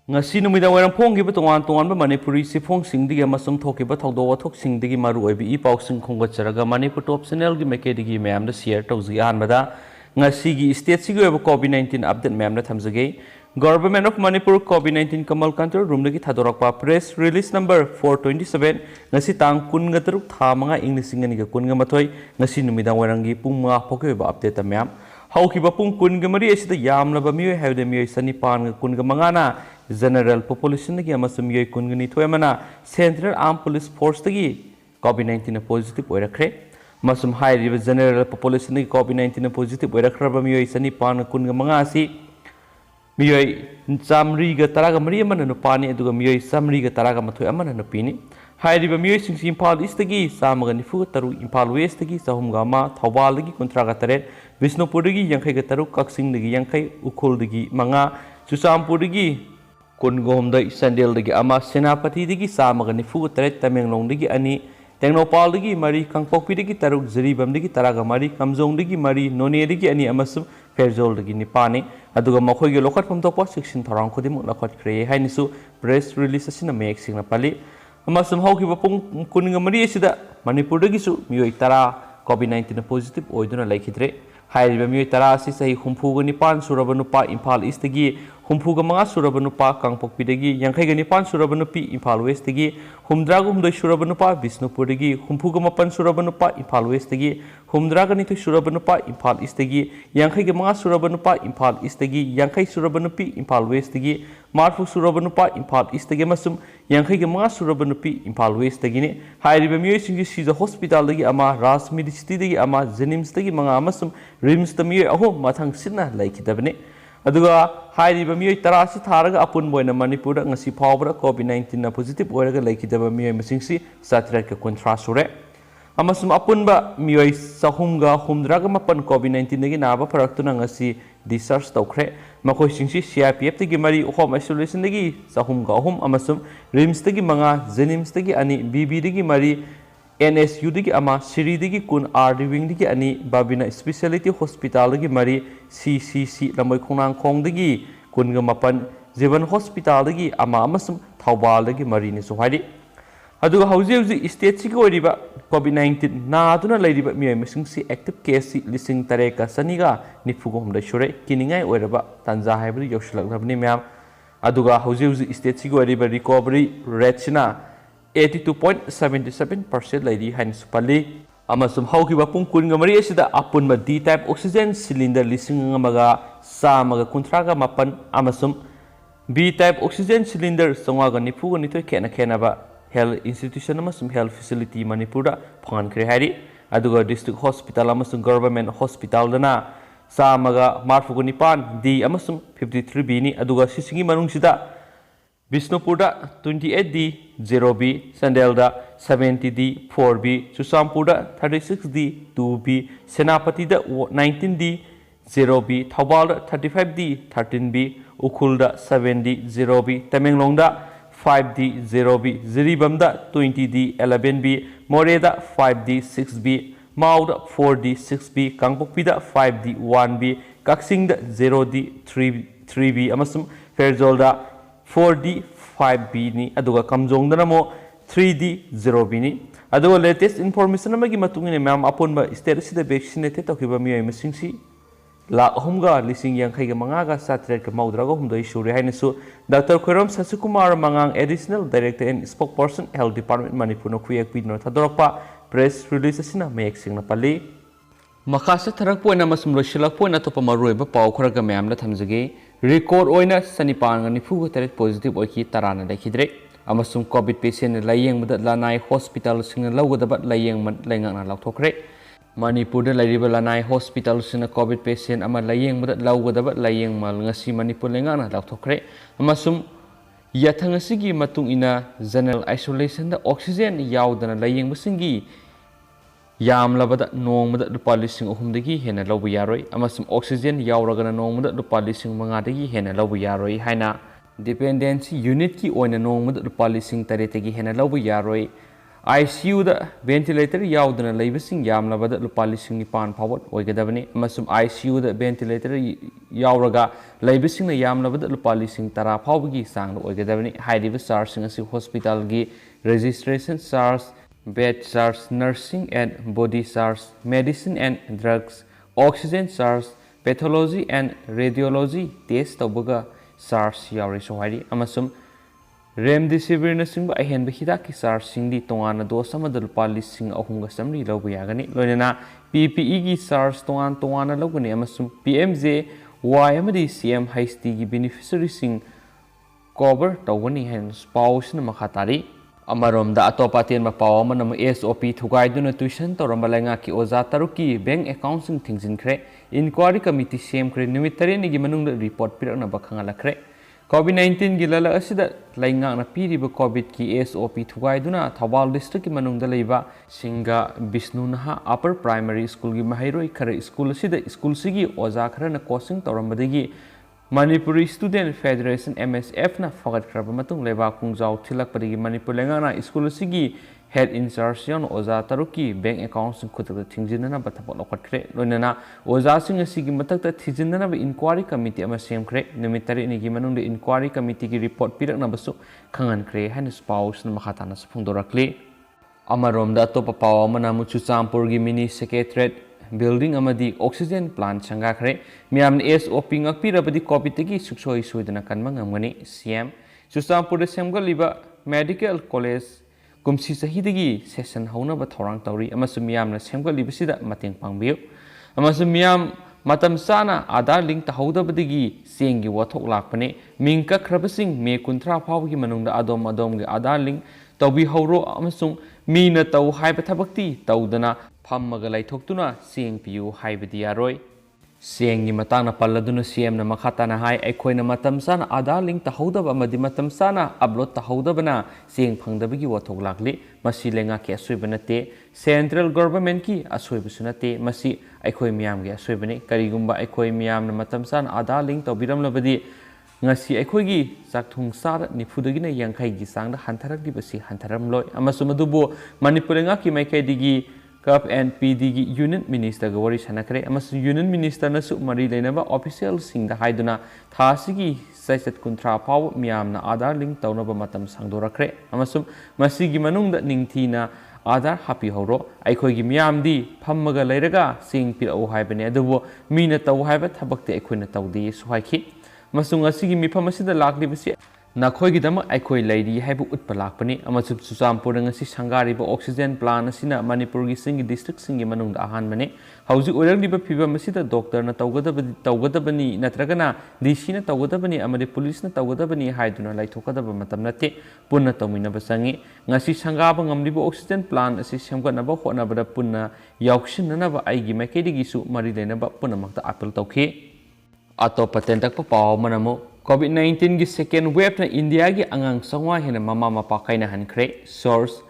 ngasi numida wairang phonggiba tongan tonganba manipuri sifongsingi amasung thokiba thogdo wathoksingi maruoibi i pausing khongacharaga manipur top channel gi mekedigi mayamda share tawji anbada ngasi gi state sigi oiba covid-19 update mayamda thamjage Government of Manipur COVID-19 Kamal Control Room lagi thadorakpa press release number 427 ngasi tang kun ngataruk tha manga inglising ni kun ngamathoi ngasi numida warangi pung ma phoke ba update mayam haukiba pung kun gamari asida yamlaba mioi haide mioi sanipan kun gamanga na general population gi amasum mioi kun gani thoemana Central Armed Police Force tagi COVID-19 positive oirakre masum high general population gi COVID-19 positive oirakraba mioi sanipan kun gamanga asi मियोई Chamari ग तरागा मरी अमन नुपानी अदुगा मियोई चामरी ग तरागा मथोय अमन नुपीनी हाइरिबा मियोई सिंगसी Imphal east तगी चामगा निफु तरु Imphal waste तगी चहुमगा मा थौबाल दगी कुंत्रागा तरेट बिष्णुपुर दगी यांखै ग तरु कक्सिंग दगी यांखै उखोल दगी मंगा चुचामपुर दगी कुनगोम दई संडेल दगी अमा सेनापति दगी चामगा निफु तरेट तमेंगलोंग दगी अनि तेंगनोपाल दगी मरी कंगपोकपी दगी तरु जरीबम दगी तरागा मरी कमजोंग दगी मरी नोने दगी अनि अमसु फेरजोल दगी निपानी अदुगा मखोइगे लोखटफम तोपा सिक्सिन थरांग खुदिमुक लखटख्रे हाइनिसु प्रेस रिलीज असिना मेक सिंगना पाली अमसुम हौकिबा पुंग कुनिंगा मरी असिदा मणिपुर दगिसु मियोई तरा कोविड-19 पॉजिटिव ओइदुना लैखिद्रे हाइरिबा मियोई तरा असि सही हुमफुगा निपान सुरबा नुपा इम्फाल ईस्ट दगी हुमफुगा मंगा सुरबा नुपा कांगपोकपी दगी यांखैगा निपान सुरबा नुपी इम्फाल वेस्ट दगी हुमद्रागा हुमदोय सुरबा नुपा बिष्णुपुर दगी हुमफुगा मपन सुरबा नुपा इम्फाल वेस्ट दगी हुमद्रागा निथोय सुरबा नुपा इम्फाल ईस्ट दगी यांखैगा मंगा सुरबा नुपा इम्फाल ईस्ट दगी यांखै सुरबा नुपी इम्फाल वेस्ट दगी मारफु सुरबा नुपा इम्फाल ईस्ट दगी मसुम यांखैगा मंगा सुरबा नुपी इम्फाल वेस्ट दगी हाइरिबा मियोई सिंगी सीजा हॉस्पिटल दगी अमा राज मेडिसिटी दगी अमा जेनिम्स दगी मंगा अमसुम रिम्स द मियोई अहो मथंग सिना लैखिदबने अदुगा हाइरिबा मियोई तरासी थारगा अपुन बोयना मणिपुर ngasi फावबरा कोविड-19 ना पॉजिटिव ओरगा लैखिदबा मियोई मसिंगसी सातिरा का कंट्रा सुरे अमसुम अपुनबा मियोई सहुमगा हुमद्रागा मपन कोविड-19 दगी नाबा फरक्तुना ngasi डिस्चार्ज तौख्रे मखोय सिंगसी CRPF तगी मरी होम आइसोलेशन दगी सहुमगा अहुम अमसुम रिम्स तगी मंगा जेनिम्स तगी अनि BB दगी मरी NSU दगी अमा सिरी दगी कुन RD विंग दगी अनि बाबिना स्पेशलिटी हॉस्पिटल दगी मरी CCC लमोय खोनांग खोंग दगी कुनगा मपन जीवन हॉस्पिटल दगी अमा अमसुम थौबाल दगी मरी ने सोहाइदि अदुगा हौजे हौजे स्टेट सिग ओरिबा कोविड-19 नादुना लैरिबा मियोय मसिंगसी एक्टिव केस सि लिसिंग तरेका सनिगा निफुगो हमदा शुरे किनिंगाय ओरबा तंजा हाइबरि यौसलगनबनि म्याम अदुगा हौजे हौजे स्टेट सिग ओरिबा रिकवरी रेट सिना 82.77% लैरी हाइन सुपली अमसुम हौकिबा पुंग कुनगा मरी असिदा अपुनबा D टाइप ऑक्सीजन सिलिंडर लिसिंग अमगा सामगा कुंथ्रागा मपन अमसुम B टाइप ऑक्सीजन सिलिंडर संवागा निफुगा निथोय खेना खेनाबा हेल्थ इंस्टीट्यूशन अमसुम हेल्थ फैसिलिटी मणिपुरदा फंगनख्रे हारि अदुगा डिस्ट्रिक्ट हॉस्पिटल अमसुम गवर्नमेंट हॉस्पिटल दना सामगा मारफुगा निपान D अमसुम 53B नि अदुगा सिसिंगी मनुंगसिदा बिष्णुपुरदा 28D 0B संडेलदा 70D 4B चुसामपुरदा 36D 2B सेनापतिदा 19D 0B थौबालदा 35D 13B उखुलदा 7D 0B तमेंगलोंगदा 5D 0B जिरीबमदा 20D 11B मोरेदा 5D 6B माउदा 4D 6B कांगपोकपीदा 5D 1B कक्सिंगदा 0D 3B अमसुम फेरजोलदा 4D 5B ni aduga kamjongdana mo 3D 0B ni aduga latest information amagi matungini ma'am aponba state sida vaccinated tokiba miyai masingsi la homga lising yang khaiga mangaga satret ka maudraga humdoi suri hainasu Dr. Khoirom Sasikumar Mangang additional director and spokesperson health department Manipur no kuyak pidno thadorakpa press release asina mayek singna pali makasa tharak poina masum losilak poina topa maruiba pau khoraga ma'am la thamjage record oina sanipan ngani fuga taret positive oiki tarana dakhidre amasum covid patient layeng mada lanai hospital sing lawgadaba layeng man lenga na lakthokre manipur da lairiba lanai hospital sing covid patient ama layeng mada lawgadaba layeng mal ngasi manipur lenga na lakthokre amasum yathangasi matung ina general isolation da oxygen yaudana layeng basingi यामलबदा नोंगमदा Rupa लिसिंग अहुमदगी Hena लौब यारोय अमसम oxygen यावरगना नोंगमदा Rupa लिसिंग मंगादगी Hena लौब यारोय हाइना dependency unit की ओइना नोंगमदा रुपा लिसिंग तरेतगी हेना लौब यारोय ICU da ventilator yaudana leibasing yamlabada lupa lising nipan pawat oigadabani amasum ICU da ventilator yauraga leibasing na yamlabada lupa lising tara pawbagi sang oigadabani haidiba SARS ngasi hospital gi registration SARS bed SARS nursing and body SARS medicine and drugs oxygen SARS pathology and radiology test tabuga SARS yauri sohari amasum Remdesivir na singba ahenba hidaki SARS singdi tongana dos amada lupa lising ahunga samri lawba yagani loinana PPE gi SARS tongana lawgani amasum PMJ Y amadi CM HST gi beneficiary sing cover tawani hen spouse na makhatari amaromda atopa tenba paw amana SOP thugaiduna tuition toramba lenga ki oza taruki bank account sing thingjinkre inquiry committee sem kre numit tare ni gi manungda report pirakna bakhanga lakre COVID-19 gi lala asida lainga na piriba COVID ki SOP thugaiduna Thawal district ki manungda leiba Singa Bisnu Naha Upper Primary School gi mahairoi khara school asida school sigi oza khara na coaching torambadagi Manipuri Student Federation MSF na fagat kraba matung leba kungjau thilak padagi Manipur lenga na school sigi head in charge yon oza taruki bank account sing khutak thingjinana bathapot lokatre loinana oza sing asigi matakta thijinana ba inquiry committee ama semkre numitari ni gi manung de inquiry committee gi report pirakna basu khangan kre hain spouse na makhatana phungdorakli amarom da topa paw amana mu Chuchampur gi mini secretariat building amadi oxygen plant changa khre miam SOP ngakpi rabadi covid gi suksoi soidana kanma ngamgani CM Chuchampur de semgal liba medical college kumsi sahidagi session hauna ba thorang tauri amasum miyam na semgal libasida mateng pangbiu amasum miyam matam sana Aadhaar link tahawdabadagi sengi wathok lakpane mingka khrabasing me kunthra phawgi manungda adom gi Aadhaar link tawbi hawro amasung mina taw haiba thabakti tawdana phammaga laithoktuna seng piu haibadi yaroi sengi matangna palladuna CM na makhatana hai aikhoina matam sana Aadhaar link tahawdaba amadi matam sana upload tahawdabana seng phangdabagi wathok lakli masi lenga ke asoibanate central government ki asoibusunate masi aikhoi miyam ge asoibane karigumba aikhoi miyam na matam sana Aadhaar link tawbiram labadi ngasi aikhoi gi sakthung sar nifudagi na yangkhai gi sangda hantarak di basi hantaram loi amasum adubo Manipur lenga ki maikai digi CUP and PD gi Union Minister ga wari sanakre amas Union Minister na su mari leinaba official singda haiduna thasigi saisat kunthra paw miyamna Aadhaar link tawnaba matam sangdorakre amasum masigi manungda ningthina Aadhaar happy horo aikhoi gi miyamdi phammaga leiraga sing pirau haibane adubo mina taw haiba thabakte aikhoina tawdi suhaiki masung asigi mifam asida laklibasi nakhoi gi dama aikoi leiri haibu utpa lakpani amasum Chuchampur ngasi sangari ba oxygen plant asina Manipur gi singi district singi manung da ahan mane hauji oirang diba phibam asida doctor na tawgadabani natragana DC na tawgadabani amade police na tawgadabani haiduna laithokadaba matam nate punna tawmina basangi ngasi sangaba ngamliba oxygen plant asi semganaba honabada punna yauksinanaba aigi maikedi gi su mari lenaba punna makta appeal tawkhi atopa tentak pa paw manamu COVID-19 gi second wave na India gi angang sangwa hena mama mapa kaina hankre source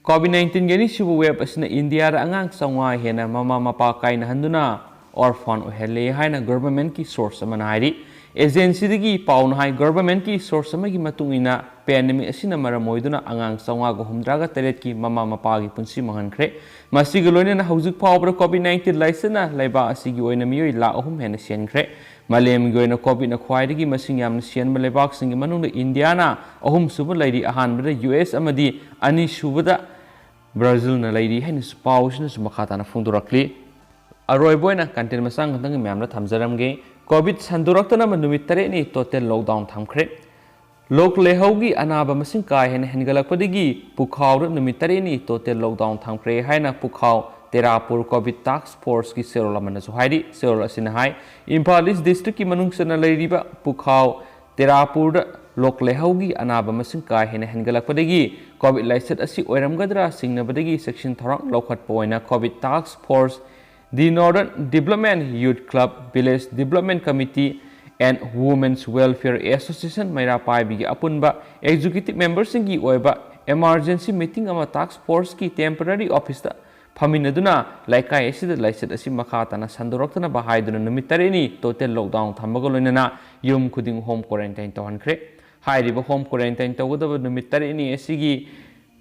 COVID-19 gi ni sibu wave asina India ra angang sangwa hena mama mapa kaina handuna orphan ohele haina government ki source amana hairi agency digi pawn hai government ki source amagi matungina pandemic asina maramoiduna angang sangwa go humdraga teret ki mama mapa gi punsi mahankre masi galoine na haujuk pawbra COVID-19 laisena laiba asigi oina miyoi la ahum hena senkre Malem goina COVID na khwaidagi masing yamna sian malebak singi manungda India na ahum suba lairi ahanbada US amadi ani subada Brazil na lairi haina spouse na sumakata na phungdorakli aroi boina content masang hantang myamna thamjaramge COVID sandurakta na manumit tare ni total lockdown thamkhre lok lehaugi anaba masing kai hen hengalakpadagi pukhaw numit tare ni total lockdown thamkhre haina pukhaw Terapur COVID Task Force ki serola mana suhairi serola sinahai Imphal East District ki manung sana lairiba pukhaw Terapur lok lehaugi anaba masing kai hena hengalakpadagi COVID laisat asi oiramgadra singnabadagi section thorang lokhat poina COVID Task Force the Northern Development Youth Club Village Development Committee and Women's Welfare Association maira paibi apunba executive members singi oiba emergency meeting ama task force ki temporary office da Paminaduna, like I said, like said, Simakatana, Sandorotana, Bahiduna, Mitarini, total lockdown, Tamagolina, Yum Kuding home quarantine to Hankre, High River home quarantine to whatever the Mitarini, Sigi,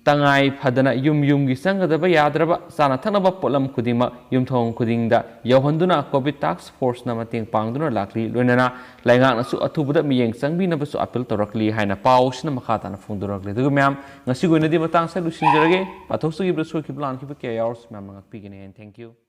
तंगाई फदना युम संगदब याद्रब चाना थनब पोलम खुदिमा युमथोंग खुदिंगदा यौहंदुना कोविड टास्क फोर्स ना मतेंग पांगदुना लाखली लोइनना लाइंगाकनासु अथुबदा मियेंग संगबिनबसु अपील तौरकली हाइना पाउसना मखाताना फोंदुरकली दुगु मैम ngasi goinadi matang sa lusinjarage pathoksugi brasoi ki plan ki ke hours ma'am ngakpigene and thank you